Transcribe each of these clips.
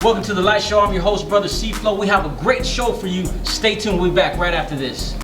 Welcome to the Light Show. I'm your host, Brother Cflo. We have a great show for you. Stay tuned. We'll be back right after this.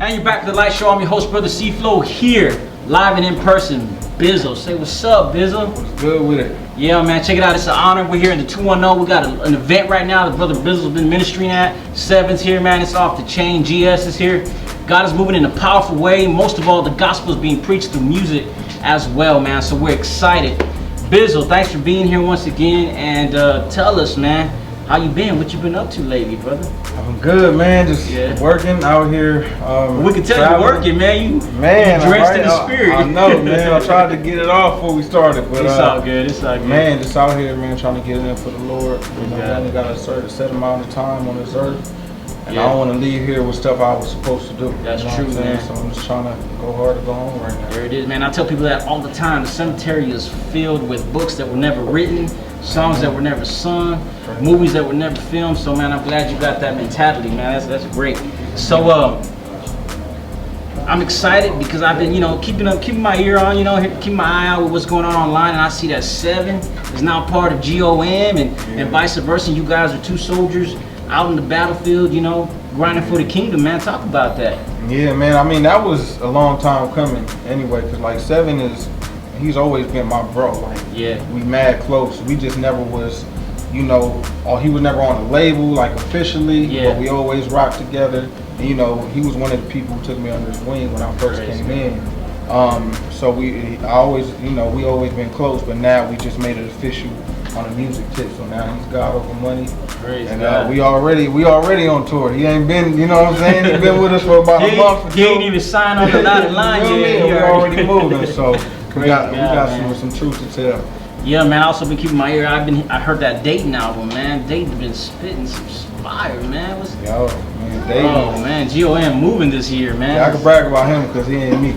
And you're back to the Light Show. I'm your host, Brother Cflo, here, live and in person. Bizzle, say what's up, Bizzle. What's good with it? Yeah, man, check it out. It's an honor. We're here in the 210. We got an event right now that Brother Bizzle's been ministering at. Sevin's here, man. It's off the chain. GS is here. God is moving in a powerful way. Most of all, the gospel is being preached through music as well, man. So we're excited. Bizzle, thanks for being here once again. And tell us, man, how you been? What you been up to lately, brother? I'm good, man. Just working out here. We can tell traveling. you're working, man. You dressed in the spirit. I know, man. I tried to get it off before we started, but it's all good. It's all good. Man, just out here, man, trying to get it in for the Lord. You know, we only got a set amount of time on this earth, and I don't want to leave here with stuff I was supposed to do. That's true, man. So I'm just trying to go hard to go home right now. There it is, man. I tell people that all the time. The cemetery is filled with books that were never written, songs that were never sung, movies that were never filmed. So, man, I'm glad you got that mentality, man. That's great. So, I'm excited because I've been, keeping my ear on, keeping my eye out with what's going on online, and I see that Sevin is now part of GOM, and vice versa. You guys are two soldiers out in the battlefield, grinding for the kingdom, man. Talk about that. Yeah, man. I mean, that was a long time coming anyway, because like Sevin he's always been my bro. Like, we mad close. We just never was, he was never on a label, like officially, but we always rocked together. And, he was one of the people who took me under his wing when I first came in. So we always been close, but now we just made it official on a music tip. So now he's God over money. And we already on tour. He ain't been, you know what I'm saying? He's been with us for about a month. He ain't even signed on the dotted line yet. We already moving, so we got some truth to tell. Yeah, man. I also been keeping my ear. I heard that Dayton album, man. Dayton been spitting some fire, man. Dayton. Oh man, GOM moving this year, man. Yeah, I can brag about him because he ain't me.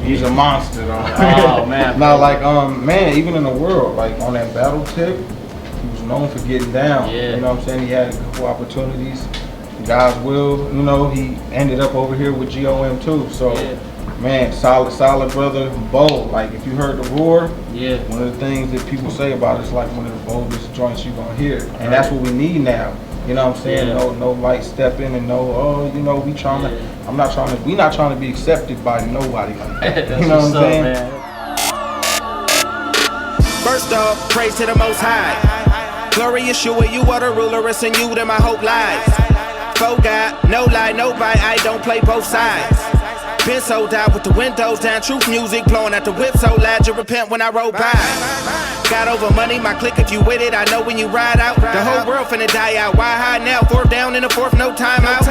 He's a monster, though. Oh man. Not like man, even in the world, like on that battle tip, he was known for getting down. Yeah. You know what I'm saying? He had a couple opportunities. God's will, he ended up over here with GOM too. So man, solid brother, bold. Like if you heard the roar, one of the things that people say about it's like one of the boldest joints you're gonna hear. And that's what we need now. You know what I'm saying? No light stepping and we not trying to be accepted by nobody like that. You know what I'm saying? Man. First off, praise to the Most High. Glory Yeshua, you are the ruler, it's in you that my hope lies. Faux God, no lie, no bite, I don't play both sides. Been sold out with the windows down, truth music blowing at the whip so loud you repent when I roll by. Got over money, my clique, if you with it, I know when you ride out. The whole world finna die out, why high now? Fourth down in the fourth, no timeouts.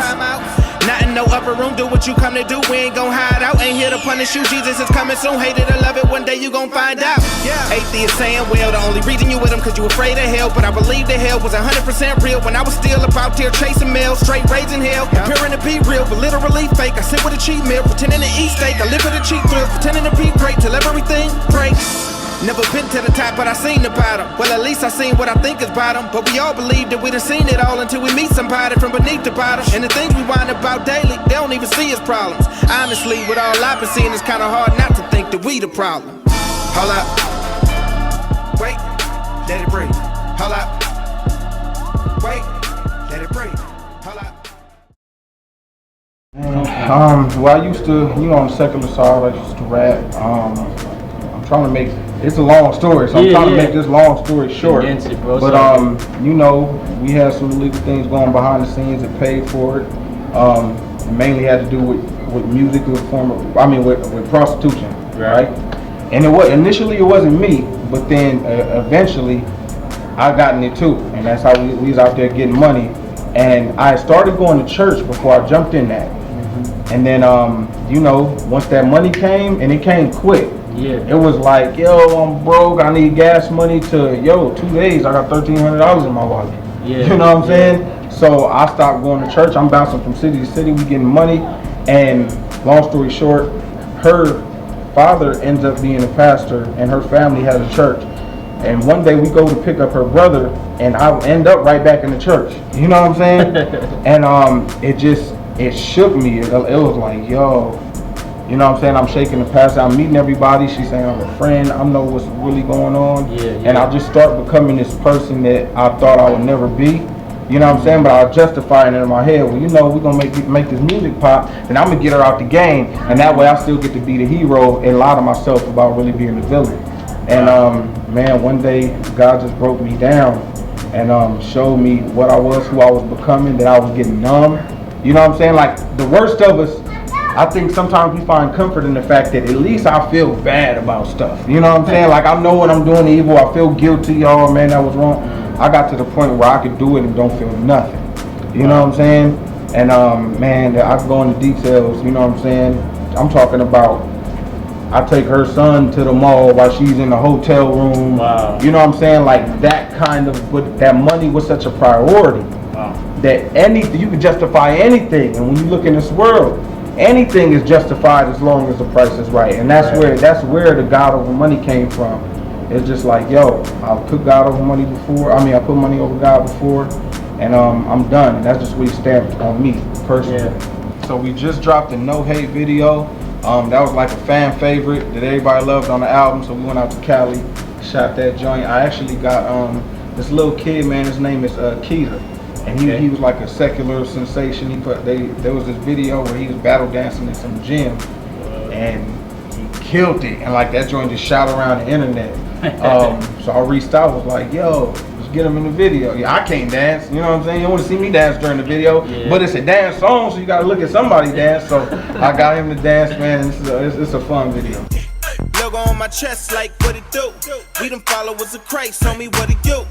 Not in no upper room, do what you come to do, we ain't gon' hide out. Ain't here to punish you, Jesus is coming soon. Hate it or love it, one day you gon' find out. Atheists saying, well, the only reason you with him cause you afraid of hell. But I believe the hell was 100% real when I was still up out there chasing mail, straight raising hell. Appearing to be real, but literally fake. I sit with a cheat meal, pretending to eat steak. I live with a cheat thrill, pretending to be great till everything breaks. Never been to the top, but I seen the bottom. Well, at least I seen what I think is bottom. But we all believe that we done seen it all until we meet somebody from beneath the bottom. And the things we whine about daily, they don't even see as problems. Honestly, with all I've been seeing, it's kinda hard not to think that we the problem. Hold up. Wait, let it breathe. Hold up. Wait, let it breathe. Hold up. Well, I used to, on the secular side, I used to rap. I'm trying to make, it's a long story, so I'm trying to make this long story short. But we had some illegal things going behind the scenes that paid for it. It mainly had to do with music, with prostitution, right? And initially it wasn't me, but then eventually I got in it too, and that's how we was out there getting money. And I started going to church before I jumped in that. And then, once that money came, and it came quick, Yeah. It was like, yo, I'm broke, I need gas money, to, yo, 2 days, I got $1,300 in my wallet. Yeah. You know what I'm saying? So I stopped going to church. I'm bouncing from city to city, we getting money. And long story short, her father ends up being a pastor and her family has a church. And one day we go to pick up her brother and I end up right back in the church. You know what I'm saying? And it shook me. It was like, yo, you know what I'm saying? I'm shaking the pastor. I'm meeting everybody. She's saying I'm a friend. I know what's really going on. And I just start becoming this person that I thought I would never be. You know what I'm saying? But I was justifying it in my head. Well, you know, we're going to make this music pop, and I'm going to get her out the game. And that way I still get to be the hero and lie to myself about really being the villain. And, man, one day God just broke me down and showed me what I was, who I was becoming, that I was getting numb. You know what I'm saying? Like, the worst of us, I think sometimes we find comfort in the fact that at least I feel bad about stuff. You know what I'm saying? Like, I know when I'm doing evil, I feel guilty. Oh, man, that was wrong. I got to the point where I could do it and don't feel nothing. You know what I'm saying? And man, I can go into details, you know what I'm saying? I'm talking about, I take her son to the mall while she's in the hotel room. Wow. You know what I'm saying? Like that kind of, but that money was such a priority. Wow. That anything, you can justify anything. And when you look in this world, anything is justified as long as the price is right. And that's where the God over money came from. It's just like, yo, I put God over money before. I mean, I put money over God before, and I'm done. And that's just what he stamped on me personally. Yeah. So we just dropped a No Hate video. That was like a fan favorite that everybody loved on the album. So we went out to Cali, shot that joint. I actually got this little kid, man. His name is Keita, and he was like a secular sensation. There was this video where he was battle dancing in some gym, and he killed it. And like that joint just shot around the internet. So I reached out, was like, yo, let's get him in the video. Yeah, I can't dance, you know what I'm saying? You don't want to see me dance during the video, but it's a dance song, so you got to look at somebody dance. So I got him to dance, man. It's a fun video. Logo on my chest like what it do. We them followers of Christ, tell me what it do.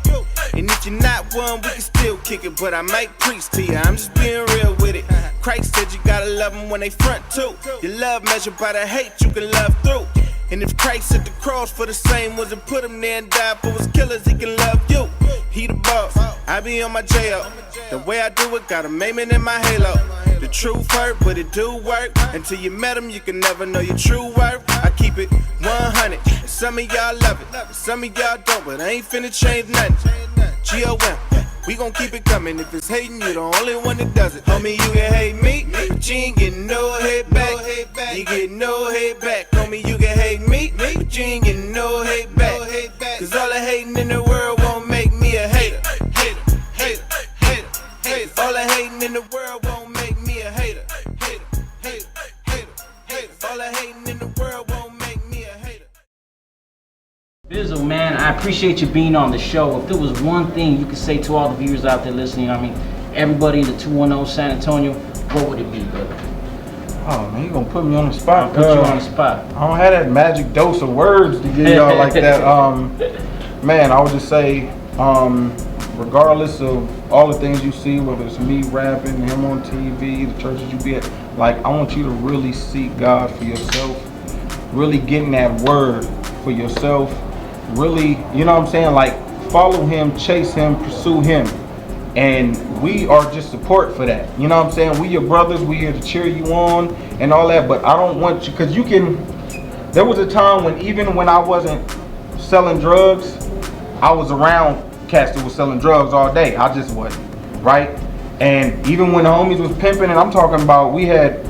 And if you're not one, we can still kick it, but I might preach to you. I'm just being real with it. Christ said you gotta love them when they front too. Your love measured by the hate you can love through. And if Christ at the cross for the same ones and put him there and died for his killers, he can love you. He the boss, I be on my J.O. The way I do it, got a maiming in my halo. The truth hurt, but it do work. Until you met him, you can never know your true worth. I keep it 100. Some of y'all love it, some of y'all don't, but I ain't finna change nothing. G.O.M. We gon' keep it coming. If it's hating, you the only one that does it. Homie, you can hate me, but you ain't getting no hate back. You get no hate back. Homie, you can hate me, but you ain't getting no hate back. Cause all the hating in the world won't make me a hater. All the hating in the world won't make me a hater. All the hating in the world won't make me a hater. Bizzle, man, I appreciate you being on the show. If there was one thing you could say to all the viewers out there listening, I mean, everybody in the 210 San Antonio, what would it be, brother? Oh, man, you gonna put me on the spot. Put you on the spot. I don't have that magic dose of words to give y'all like that. Man, I would just say, regardless of all the things you see, whether it's me rapping, him on TV, the churches you be at, like, I want you to really seek God for yourself, really getting that word for yourself, really, you know what I'm saying, like, follow him, chase him, pursue him. And we are just support for that. You know what I'm saying? We your brothers, we here to cheer you on and all that, but I don't want you, because you can, there was a time when even when I wasn't selling drugs, I was around cats that was selling drugs all day. I just wasn't, right? And even when the homies was pimping, and I'm talking about, we had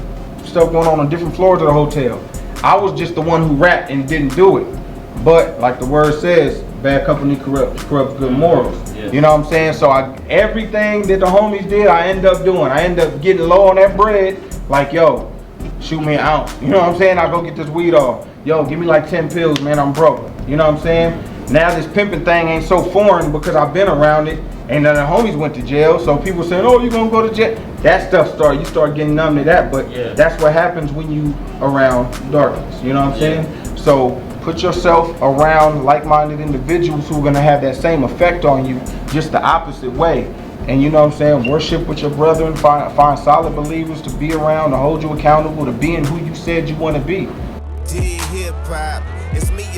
stuff going on different floors of the hotel. I was just the one who rapped and didn't do it. But like the word says, bad company corrupts good morals. Yes. You know what I'm saying? So everything that the homies did, I end up doing. I end up getting low on that bread. Like, yo, shoot me an ounce. You know what I'm saying? I go get this weed off. Yo, give me like 10 pills, man. I'm broke. You know what I'm saying? Now this pimping thing ain't so foreign because I've been around it. And then the homies went to jail. So people saying, oh, you gonna go to jail? That stuff you start getting numb to that. But that's what happens when you around darkness. You know what I'm saying? So put yourself around like-minded individuals who are going to have that same effect on you, just the opposite way. And you know what I'm saying? Worship with your brethren, find solid believers to be around, to hold you accountable, to being who you said you want to be. Hip-hop,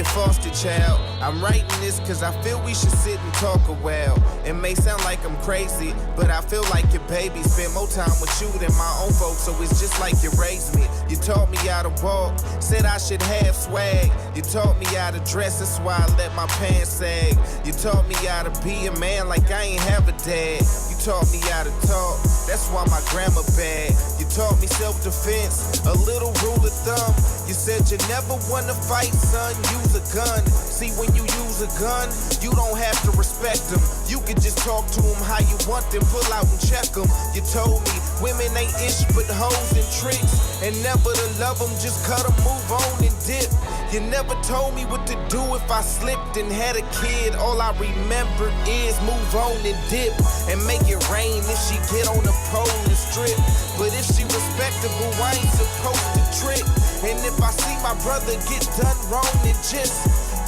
your foster child. I'm writing this cause I feel we should sit and talk a while. It may sound like I'm crazy, but I feel like your baby. Spend more time with you than my own folks, so it's just like you raised me. You taught me how to walk, said I should have swag. You taught me how to dress, that's why I let my pants sag. You taught me how to be a man like I ain't have a dad. You taught me how to talk, that's why my grandma bad. You taught me self-defense, a little rule of thumb. You said you never wanna fight, son, use a gun. See, when you use a gun, you don't have to respect them. You can just talk to them how you want them, pull out and check them. You told me women ain't ish but hoes and tricks, and never to love them, just cut them, move on and dip. You never told me what to do if I slipped and had a kid. All I remember is move on and dip, and make it rain if she get on the pole and strip. But if she respectable, I ain't supposed to trick. And if I see my brother get done wrong, then just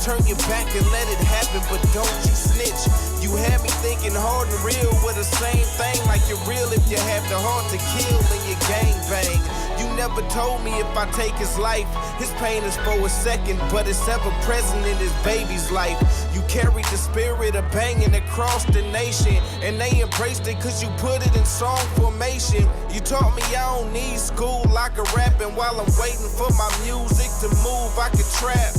turn your back and let it happen, but don't you snitch. You had me thinking hard and real were the same thing, like you're real if you have the heart to kill and you gang bang. You never told me if I take his life, his pain is for a second, but it's ever present in his baby's life. You carried the spirit of banging across the nation, and they embraced it cause you put it in song formation. You taught me I don't need school, I can rap, and while I'm waiting for my music to move, I can trap.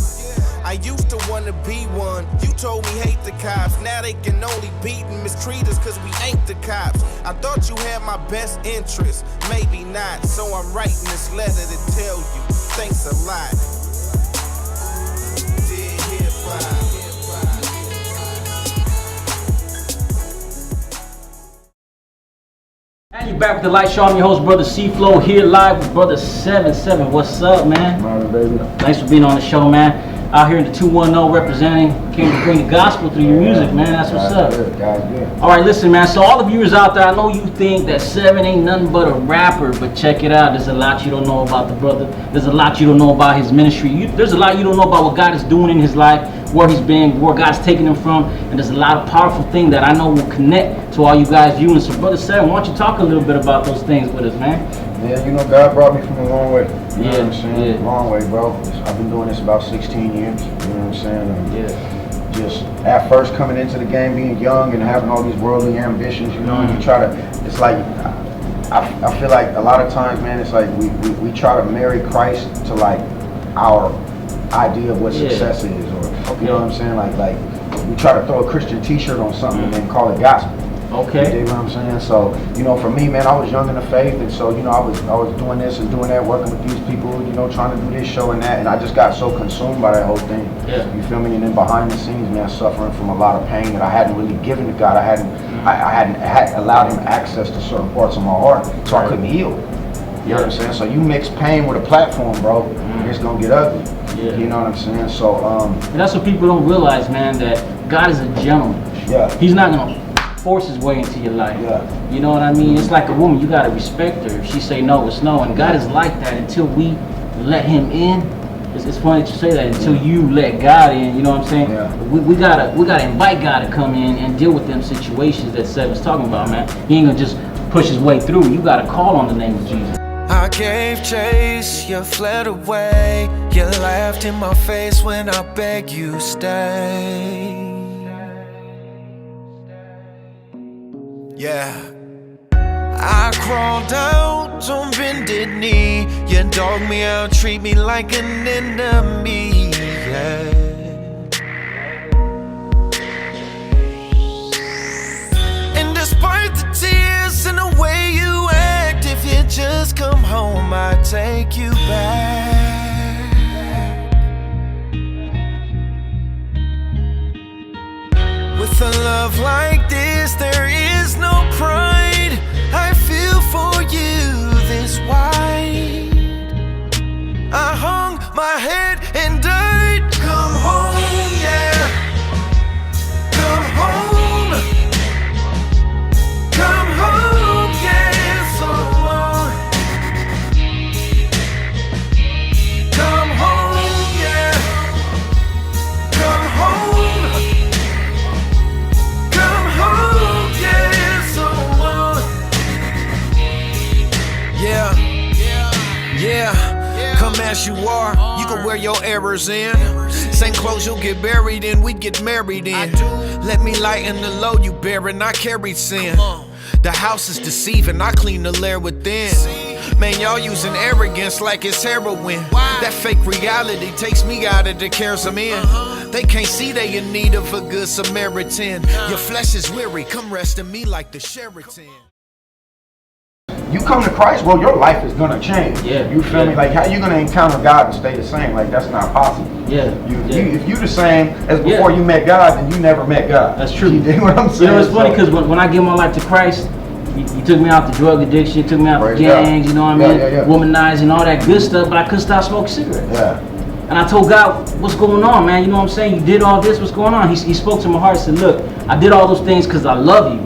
I used to wanna be one. You told me hate the cops. Now they can only beat and mistreat us cause we ain't the cops. I thought you had my best interest, maybe not. So I'm writing this letter to tell you, thanks a lot. Dear hip-hop. And you back with the Light Show. I'm your host, Brother Cflo, here live with Brother Sevin. What's up, man? Morning, baby. Thanks for being on the show, man. Out here in the 210 representing, came to bring the gospel through your music, man. That's what's up. Good. All right, listen, man. So all the viewers out there, I know you think that Sevin ain't nothing but a rapper, but check it out. There's a lot you don't know about the brother. There's a lot you don't know about his ministry. There's a lot you don't know about what God is doing in his life, where he's been, where God's taking him from, and there's a lot of powerful things that I know will connect to all you guys viewing. So, Brother Sevin, why don't you talk a little bit about those things with us, man? Yeah, you know, God brought me from a long way. You know Yeah, what I'm saying? yeah. Long way, bro. I've been doing this about 16 years. You know what I'm saying? And Yeah. just at first coming into the game, being young and having all these worldly ambitions, you know, and you try to, it's like, I feel like a lot of times, man, it's like we try to marry Christ to like our idea of what success is, or you know what I'm saying? Like we try to throw a Christian t-shirt on something and then call it gospel. Okay. You know what I'm saying? So, you know, for me, man, I was young in the faith, and so, you know, I was doing this and doing that, working with these people, you know, trying to do this show and that, and I just got so consumed by that whole thing. Yeah. You feel me? And then behind the scenes, man, suffering from a lot of pain that I hadn't really given to God. I hadn't allowed him access to certain parts of my heart, so I couldn't heal. You know what I'm saying? So you mix pain with a platform, bro, it's gonna get ugly. Yeah. You know what I'm saying? So, And that's what people don't realize, man, that God is a gentleman. yeah. He's not gonna force his way into your life. Yeah. You know what I mean? It's like a woman, you gotta respect her. If she say no, it's no. And God is like that until we let him in. It's funny that you say that, until you let God in, you know what I'm saying? Yeah. We gotta invite God to come in and deal with them situations that Sevin's talking about, man. He ain't gonna just push his way through. You gotta call on the name of Jesus. I gave chase, you fled away. You laughed in my face when I begged you stay. Yeah. I crawled out on bended knee. You dogged me out, treat me like an enemy. Yeah. And despite the tears and the way you act, if you just come home, I'd take you back. With a love like this, there is no pride. I feel for you this wide. I hung my head and died. Come home, yeah. Come home. Come home, yeah, so long. Come home, yeah. Come home. Come home, yeah, so long. Yeah. Come as you are, you can wear your errors in. Same clothes you'll get buried in, we get married in. Let me lighten the load you bearing, I carry sin. The house is deceiving, I clean the lair within. Man, y'all using arrogance like it's heroin. That fake reality takes me out of the cares I'm in. They can't see they in need of a good Samaritan. Your flesh is weary, come rest in me like the Sheraton. You come to Christ, well, your life is gonna change. Yeah. You feel me? Like, how you gonna encounter God and stay the same? Like, that's not possible. Yeah. If you the same as before you met God, then you never met God. That's true. You dig what I'm saying? You know, it's funny because when I give my life to Christ, he took me out the drug addiction, took me out the gangs, you know what I mean? Womanizing, all that good stuff, but I couldn't stop smoking cigarettes. Yeah. And I told God, what's going on, man? You know what I'm saying? You did all this, what's going on? He spoke to my heart and said, look, I did all those things because I love you.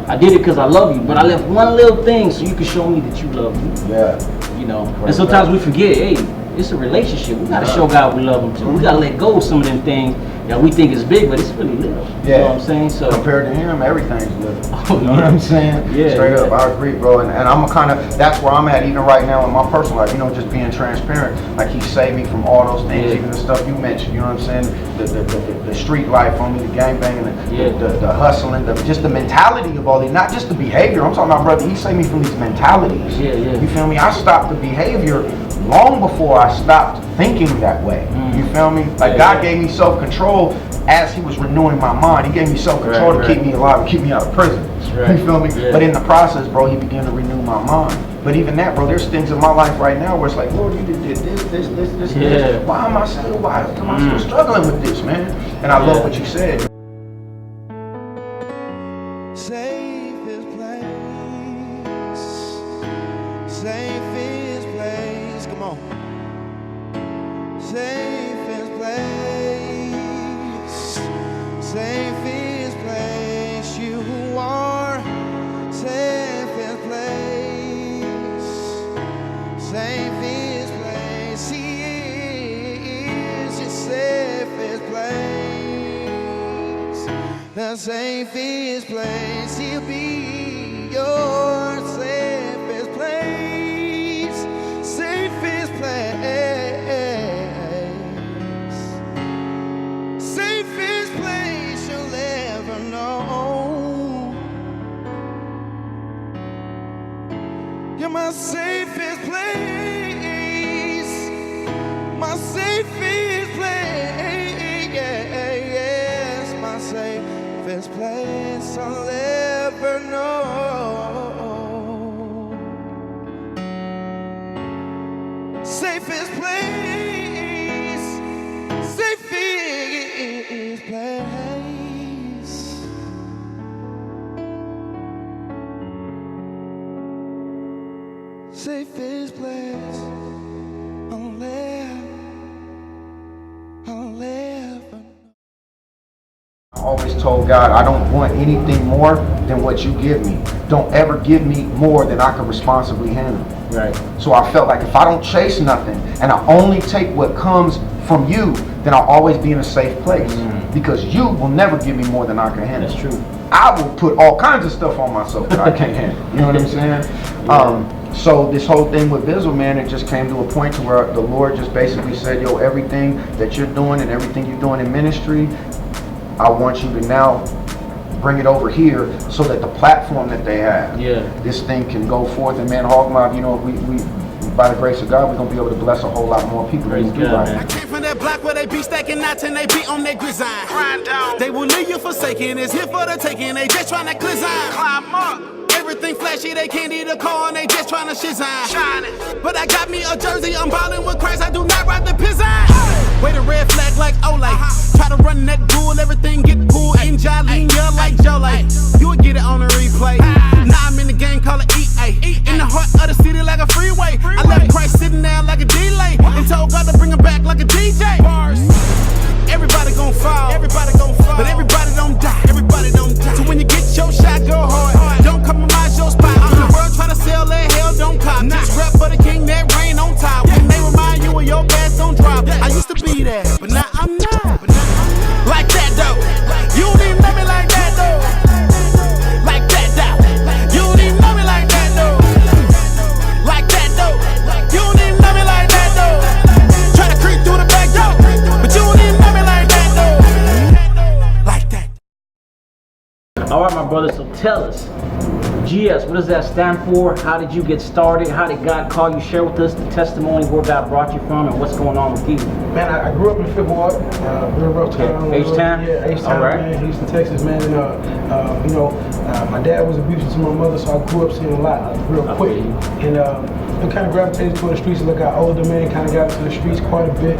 I did it because I love you, but I left one little thing so you can show me that you love me. Yeah. You know, and sometimes we forget, hey, it's a relationship. We gotta show God we love him too. We gotta let go of some of them things that we think is big, but it's really little. Yeah. You know what I'm saying? So compared to him, everything's little. Oh, you know what I'm saying? Yeah. Straight up, I agree, bro. And I'm kind of, that's where I'm at even right now in my personal life, you know, just being transparent. Like, he saved me from all those things, even the stuff you mentioned, you know what I'm saying? The street life on me, the gangbanging, the hustling, just the mentality of all these, not just the behavior. I'm talking about, brother, he saved me from these mentalities. Yeah. You feel me? I stopped the behavior long before I stopped thinking that way. You feel me? Like, God gave me self-control as he was renewing my mind. He gave me self-control to keep me alive and keep me out of prison. You feel me? Yeah. But in the process, bro, he began to renew my mind. But even that, bro, there's things in my life right now where it's like, Lord, you did this. Why am I still struggling with this, man? And I love what you said. Safest place, safest place, come on. Safest place, safest place, you are. Safest place, safest place, he is your safest place. The safest place, he'll be your safest place, safest place, safest place you'll ever know. You're my safest place, my safest place, yes, my safest place I'll ever know. Safest place, safest place. Safest place I'll ever. I always told God, I don't want anything more than what you give me. Don't ever give me more than I can responsibly handle. right. So I felt like if I don't chase nothing and I only take what comes from you, then I'll always be in a safe place. Because you will never give me more than I can handle. That's true. I will put all kinds of stuff on myself that I can't handle. You know what I'm saying? So this whole thing with Bizzle, man, it just came to a point to where the Lord just basically said, yo, everything that you're doing and everything you're doing in ministry, I want you to now bring it over here so that the platform that they have, this thing can go forth. And man, Hog Mob, you know, we by the grace of God, we're gonna be able to bless a whole lot more people than we do right now. I came from that block where they be stacking knots and they be on their gridiron. Grind down. They will leave you forsaken. It's here for the taking. They just trying to climb. Climb up. Everything flashy, they can't eat a car and they just trying to shine. Shining. But I got me a jersey, I'm ballin' with Christ, I do not ride the pizzan. Wait a red flag like Olay. Try to run that bull, everything get pulled in jolly, yeah, like Jolay. You would get it on a replay. Now I'm in the game, call it EA. In the heart of the city like a freeway. I left Christ sitting down like a delay and told God to bring him back like a DJ. Everybody gon' fall, but everybody don't die. So when you get your shot, go hard. Don't compromise your spot. When the world try to sell that hell, don't cop. Just rap for the king, that rain on top. When they remind you of your past, don't drop. I used to be there, but now I'm not. All right, my brother, so tell us, GS, what does that stand for? How did you get started? How did God call you? Share with us the testimony, where God brought you from, and what's going on with you. Man, I grew up in Fifth Ward, real rough town. H-Town? Yeah, H-Town, right. man, Houston, Texas, man. And, my dad was abusive to my mother, so I grew up seeing a lot real quick. And I kind of gravitated toward the streets as I got older, man, kind of got into the streets quite a bit.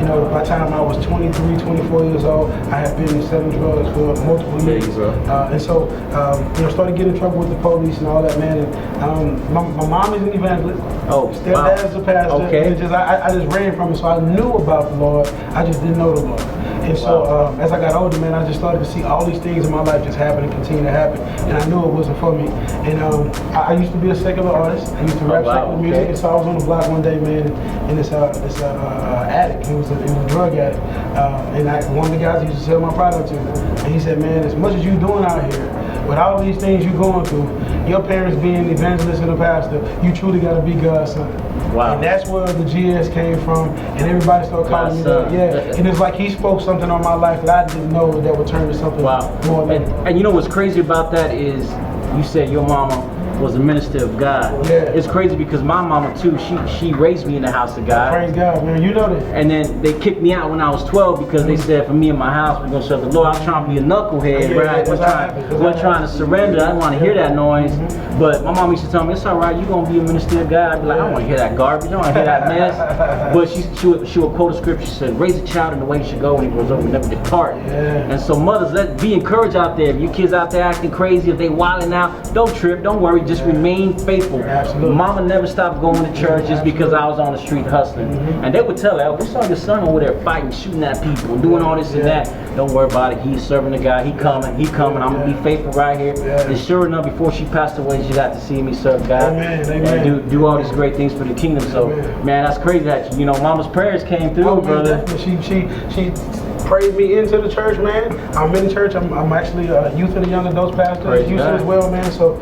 By the time I was 23, 24 years old, I had been selling drugs for multiple years. And so, started getting in trouble with the police and all that, man. And my mom is an evangelist. Oh, Stepdad's a pastor. Okay. And I just ran from it, so I knew about the Lord. I just didn't know the Lord. And so, as I got older, man, I just started to see all these things in my life just happen and continue to happen. And I knew it wasn't for me. And I used to be a secular artist. I used to rap secular music. And so I was on the block one day, man, and this addict. He was a drug addict. And one of the guys I used to sell my product to, and he said, man, as much as you're doing out here, with all these things you're going through, your parents being evangelists and a pastor, you truly got to be God's son. Wow. And that's where the GS came from, and everybody started calling me that. Yeah, and it's like he spoke something on my life that I didn't know that would turn to something more than. And you know what's crazy about that is, you said your mama was a minister of God. Yeah. It's crazy because my mama too, she raised me in the house of God. Praise God, man. You know that. And then they kicked me out when I was 12 because they said for me and my house, we're gonna serve the Lord. I was trying to be a knucklehead, right? We're trying to surrender. I didn't want to hear that noise. But my mom used to tell me, it's all right, you're gonna be a minister of God. I'd be like, I don't want to hear that garbage, I don't want to hear that mess. But she would quote a scripture. She said, raise a child in the way he should go when he grows up and never depart. Yeah. And so mothers, let's be encouraged out there. If your kids out there acting crazy, if they wilding out, don't trip, don't worry, just remain faithful. Absolutely. Mama never stopped going to church just because I was on the street hustling. And they would tell her, we saw your son over there fighting, shooting at people, and doing all this and that. Don't worry about it. He's serving the God. He coming. I'm gonna be faithful right here. And sure enough, before she passed away, she got to see me serve God. Amen. And do all these great things for the kingdom. So, man, that's crazy that Mama's prayers came through, brother. Definitely. She prayed me into the church, man. I'm in the church. I'm actually a youth and a young adults pastor in Houston as well, man. So,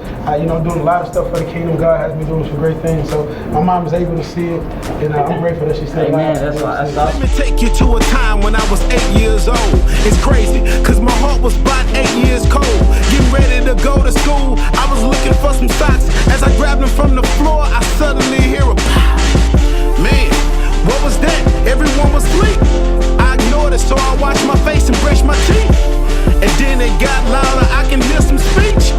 doing a lot of stuff for the kingdom. God has me doing some great things. So, my mom is able to see it, and I'm grateful that she's still alive. That's awesome. Let me take you to a time when I was 8 years old. It's crazy, cause my heart was about 8 years cold. Getting ready to go to school, I was looking for some socks. As I grabbed them from the floor, I suddenly hear a pop. Man, what was that? Everyone was asleep. I ignored it, so I washed my face and brushed my teeth. And then it got louder, I can hear some speech.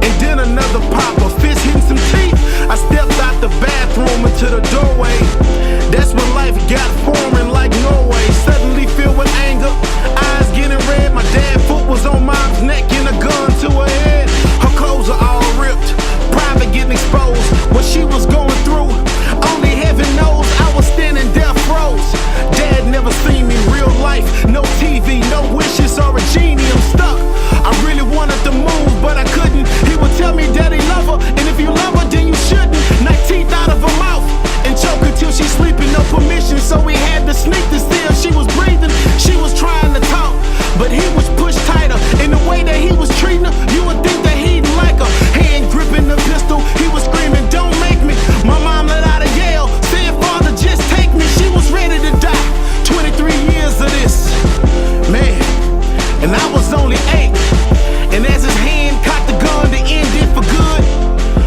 And then another pop, a fist hitting some teeth. I stepped out the bathroom into the doorway. That's when life got foreign like Norway. Suddenly filled with anger, eyes getting red. My dad's foot was on mom's neck and a gun to her head. Her clothes are all ripped, private getting exposed. What she was going through, only heaven knows. I was standing there froze. Dad never seen me real life. No TV, no wishes or a genie. I'm stuck. I really wanted to move, but I couldn't. He would tell me that he love her, and if you love her, then you shouldn't. Knock teeth out of her mouth and choke her till she's sleeping. No permission, so we had to sneak to see if she was breathing. She was trying to talk, but he was pushed tighter. In the way that he was treating her, you would think that he'd like her. Hand gripping the pistol, he was screaming, "Don't make me!" My mom let out a yell, saying, "Father, just take me." She was ready to die. 23 years of this, man, and I was only 8. And as his hand caught the gun to end it for good,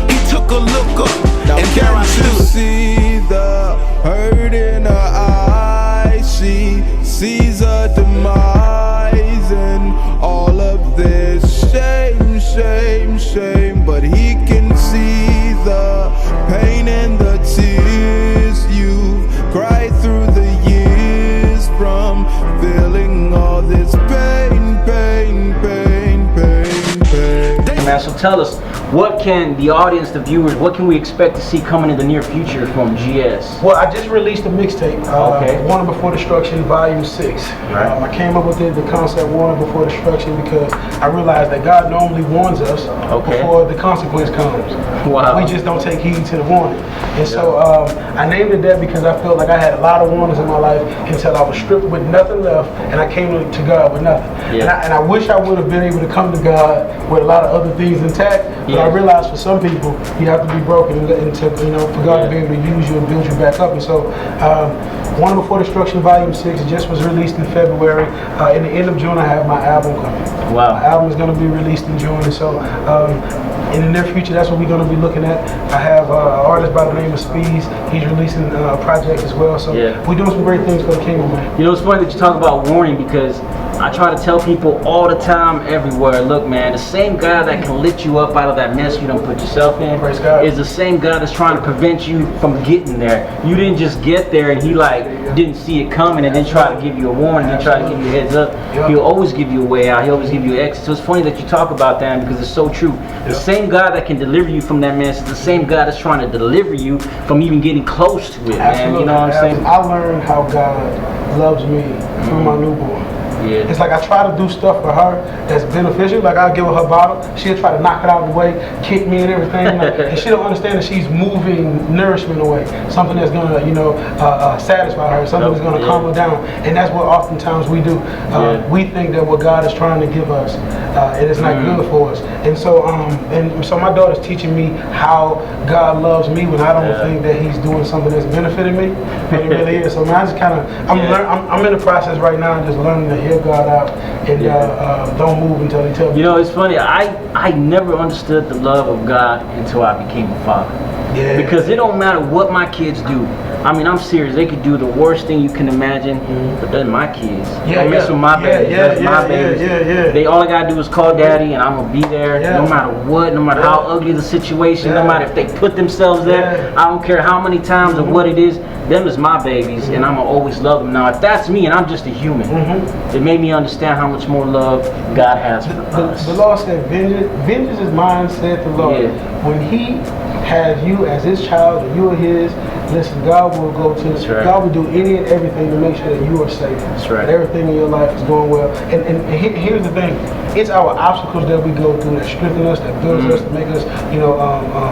he took a look up, and there I stood. See the hurt in her eyes. She sees her demise and all of this shame, shame, shame. But he can see the pain and the tears you cried through the years from feeling all this pain, pain, pain, pain, pain. Man, so tell us, what can the audience, the viewers, what can we expect to see coming in the near future from GS? Well, I just released a mixtape, Warning Before Destruction, Volume 6. Right. I came up with the concept Warning Before Destruction because I realized that God normally warns us before the consequence comes. Wow. We just don't take heed to the warning. And so I named it that because I felt like I had a lot of warnings in my life until I was stripped with nothing left, and I came to God with nothing. Yeah. And I wish I would have been able to come to God with a lot of other things intact, but I realized for some people, you have to be broken and to, for God to be able to use you and build you back up. And so, One Before Destruction Volume 6 just was released in February. In the end of June, I have my album coming. Wow. My album is going to be released in June, and so in the near future, that's what we're going to be looking at. I have an artist by the name of Speeds. He's releasing a project as well. So we're doing some great things for the kingdom, man. You know, it's funny that you talk about warning, because I try to tell people all the time, everywhere, look, man, the same God that can lift you up out of that mess you don't put yourself in is the same God that's trying to prevent you from getting there. You didn't just get there and he didn't see it coming and then try to give you a warning and try to give you a heads up. He'll always give you a way out. He'll always give you an exit. So it's funny that you talk about that, because it's so true. The same God that can deliver you from that mess is the same God that's trying to deliver you from even getting close to it, man. You know what I'm saying? I learned how God loves me through my newborn. Yeah. It's like I try to do stuff for her that's beneficial. Like I'll give her her bottle, she'll try to knock it out of the way, kick me and everything, and she don't understand that she's moving nourishment away, something that's gonna, satisfy her, something that's gonna calm her down, and that's what oftentimes we do. We think that what God is trying to give us, it is not good for us, and so my daughter's teaching me how God loves me when I don't think that He's doing something that's benefiting me, but it really is. So man, I just kind of, I'm in the process right now, just learning to hear God out and don't move until He tells me. You know, it's funny. I never understood the love of God until I became a father. Yeah. Because it don't matter what my kids do. I mean, I'm serious. They could do the worst thing you can imagine, but they're my kids. Don't mess with my babies. That's my babies. They all I gotta do is call daddy, and I'm gonna be there, no matter what, no matter how ugly the situation, no matter if they put themselves there. I don't care how many times or what it is. Them is my babies, and I'm gonna always love them. Now, if that's me, and I'm just a human, it made me understand how much more love God has for us. The Lord said, "Vengeance is mine," said the Lord. When He has you as His child, and you are His, listen, God will go to, God will do any and everything to make sure that you are safe. That's right. That everything in your life is going well. And here's the thing, it's our obstacles that we go through that strengthen us, that builds us, that make us,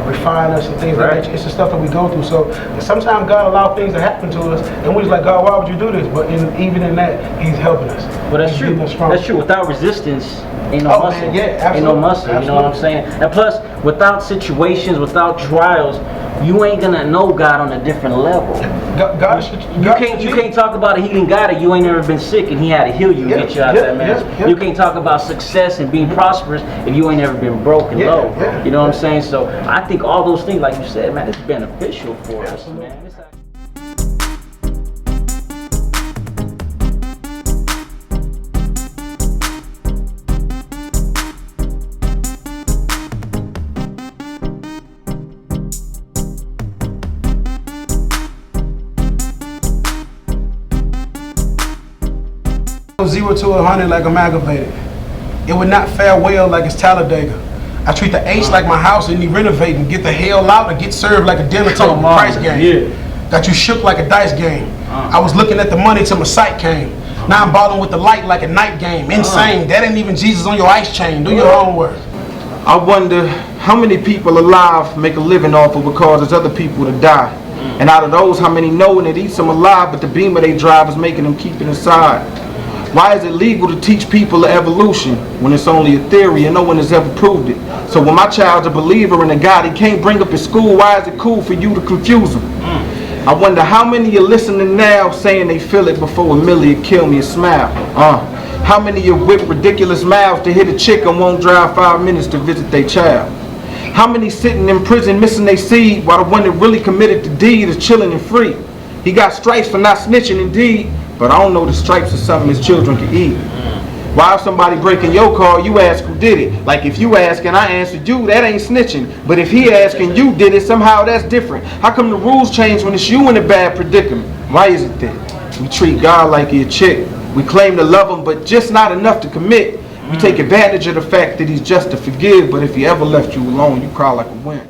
refine us and things like that. It's the stuff that we go through. So sometimes God allows things to happen to us, and we're just like, God, why would you do this? But even in that, He's helping us. But that's true. That's true. Without resistance, ain't no muscle. Man, yeah, ain't no muscle. You know what I'm saying? And plus, without situations, without trials, you ain't gonna know God on a different level. You can't talk about a healing God if you ain't never been sick and He had to heal you and get you out of that mess. You can't talk about success and being prosperous if you ain't never been broke and low. You know what I'm saying? So I think all those things, like you said, man, it's beneficial for us, man. Zero to 100 like I'm aggravated. It would not fare well like it's Talladega. I treat the H like my house and need renovating. Get the hell out or get served like a dinner table price game. Got you shook like a dice game. I was looking at the money till my sight came. Now I'm balling with the light like a night game. Insane. That ain't even Jesus on your ice chain. Do your homework. I wonder how many people alive make a living off of because there's other people to die. And out of those, how many know and it eats them alive, but the beamer they drive is making them keep it inside. Why is it legal to teach people evolution when it's only a theory and no one has ever proved it? So when my child's a believer in a God he can't bring up in school, why is it cool for you to confuse him? I wonder how many are listening now saying they feel it before a million kill me a smile. How many are whip ridiculous mouths to hit a chick and won't drive 5 minutes to visit their child? How many sitting in prison missing their seed while the one that really committed the deed is chilling and free? He got stripes for not snitching indeed, but I don't know the stripes are something his children can eat. Why if somebody breaking your car, you ask who did it? Like if you ask and I answered you, that ain't snitching. But if he asking you did it, somehow that's different. How come the rules change when it's you in a bad predicament? Why is it that we treat God like he a chick? We claim to love him, but just not enough to commit. We take advantage of the fact that he's just to forgive, but if he ever left you alone, you cry like a wimp.